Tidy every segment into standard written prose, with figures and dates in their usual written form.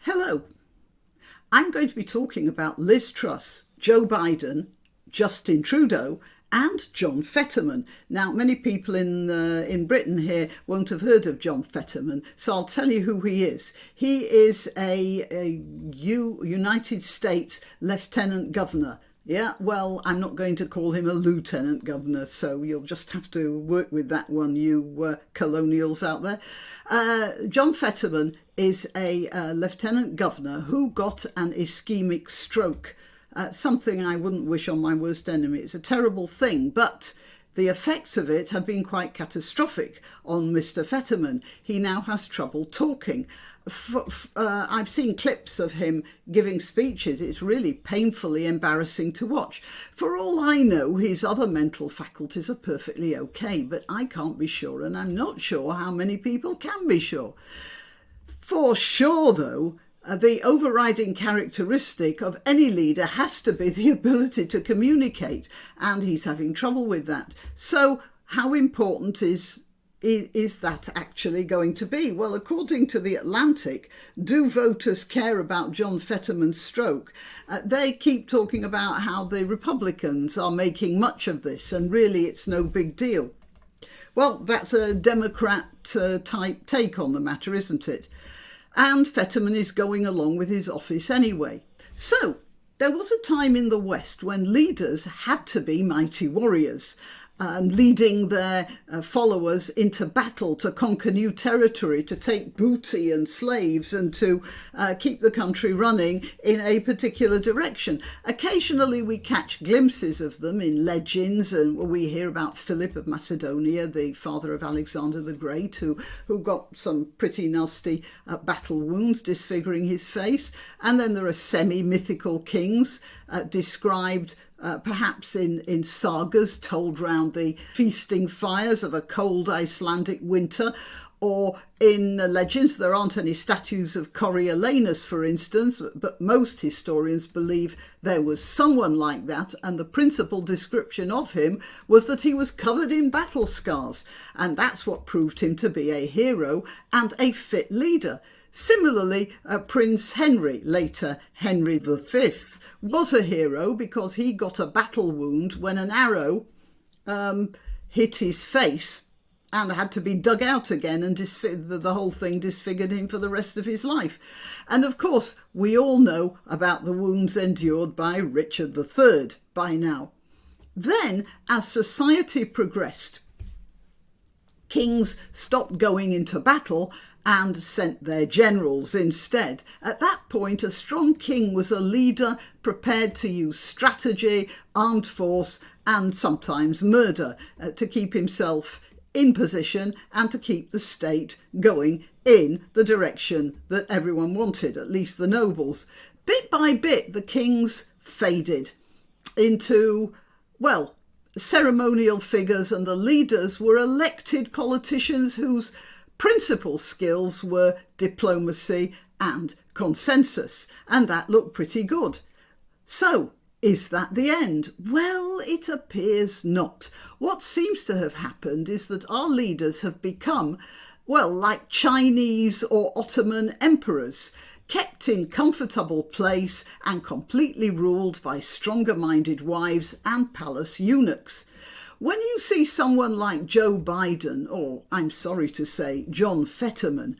Hello, I'm going to be talking about Liz Truss, Joe Biden, Justin Trudeau and John Fetterman. Now, many people in Britain here won't have heard of John Fetterman, so I'll tell you who he is. He is a United States Lieutenant Governor. Yeah, well, I'm not going to call him a lieutenant governor, so you'll just have to work with that one, you colonials out there. John Fetterman is a lieutenant governor who got an ischemic stroke, something I wouldn't wish on my worst enemy. It's a terrible thing, but the effects of it have been quite catastrophic on Mr. Fetterman. He now has trouble talking. I've seen clips of him giving speeches. It's really painfully embarrassing to watch. For all I know, his other mental faculties are perfectly okay, but I can't be sure, and I'm not sure how many people can be sure. For sure, though, the overriding characteristic of any leader has to be the ability to communicate, and he's having trouble with that. So how important is that actually going to be? Well, according to The Atlantic, do voters care about John Fetterman's stroke? They keep talking about how the Republicans are making much of this, and really it's no big deal. Well, that's a Democrat type take on the matter, isn't it? And Fetterman is going along with his office anyway. So there was a time in the West when leaders had to be mighty warriors, leading their followers into battle to conquer new territory, to take booty and slaves, and to keep the country running in a particular direction. Occasionally we catch glimpses of them in legends, and we hear about Philip of Macedonia, the father of Alexander the Great, who got some pretty nasty battle wounds disfiguring his face. And then there are semi-mythical kings described perhaps in sagas told round the feasting fires of a cold Icelandic winter, or in legends. There aren't any statues of Coriolanus, for instance, but most historians believe there was someone like that, and the principal description of him was that he was covered in battle scars, and that's what proved him to be a hero and a fit leader. Similarly, Prince Henry, later Henry V, was a hero because he got a battle wound when an arrow hit his face and had to be dug out again, and the whole thing disfigured him for the rest of his life. And of course, we all know about the wounds endured by Richard III by now. Then, as society progressed, kings stopped going into battle and sent their generals instead. At that point, a strong king was a leader prepared to use strategy, armed force, and sometimes murder to keep himself in position and to keep the state going in the direction that everyone wanted, at least the nobles. Bit by bit, the kings faded into, well, ceremonial figures, and the leaders were elected politicians whose principal skills were diplomacy and consensus, and that looked pretty good. So, is that the end? Well, it appears not. What seems to have happened is that our leaders have become, well, like Chinese or Ottoman emperors, kept in comfortable place and completely ruled by stronger-minded wives and palace eunuchs. When you see someone like Joe Biden, or I'm sorry to say John Fetterman,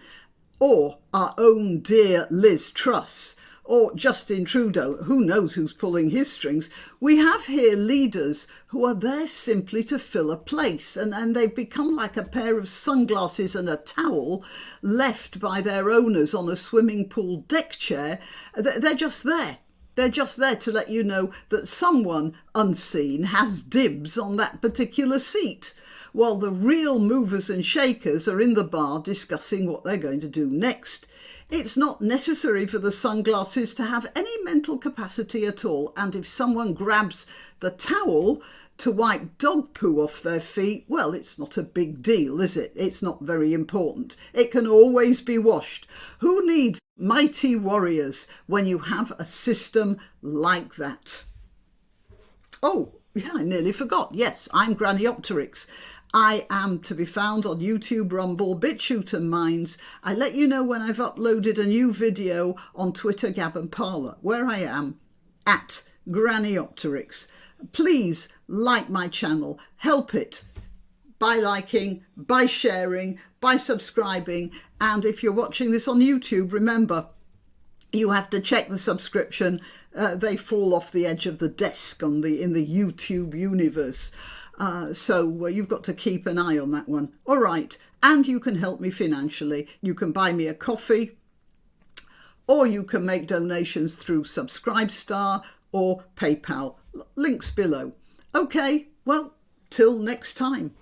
or our own dear Liz Truss, or Justin Trudeau, who knows who's pulling his strings, we have here leaders who are there simply to fill a place, and they've become like a pair of sunglasses and a towel left by their owners on a swimming pool deck chair. They're just there. They're just there to let you know that someone unseen has dibs on that particular seat, while the real movers and shakers are in the bar discussing what they're going to do next. It's not necessary for the sunglasses to have any mental capacity at all, and if someone grabs the towel to wipe dog poo off their feet, well, it's not a big deal, is it? It's not very important. It can always be washed. Who needs mighty warriors when you have a system like that? Oh, yeah, I nearly forgot. Yes, I'm Granniopteryx. I am to be found on YouTube, Rumble, BitChute and Minds. I let you know when I've uploaded a new video on Twitter, Gab and Parler, where I am at granniopteryx. Please like my channel, help it by liking, by sharing, by subscribing. And if you're watching this on YouTube, remember, you have to check the subscription. They fall off the edge of the desk in the YouTube universe. So you've got to keep an eye on that one. All right. And you can help me financially. You can buy me a coffee, or you can make donations through Subscribestar or PayPal. Links below. Okay, well, till next time.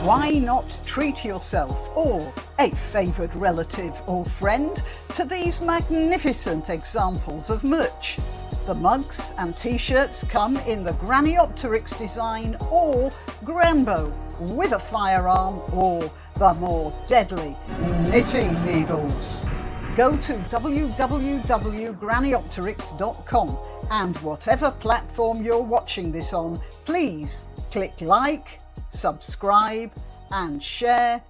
Why not treat yourself or a favoured relative or friend to these magnificent examples of merch? The mugs and t-shirts come in the granniopteryx design or Granbo with a firearm or the more deadly knitting needles. Go to www.granniopteryx.com and whatever platform you're watching this on, please click like, subscribe and share.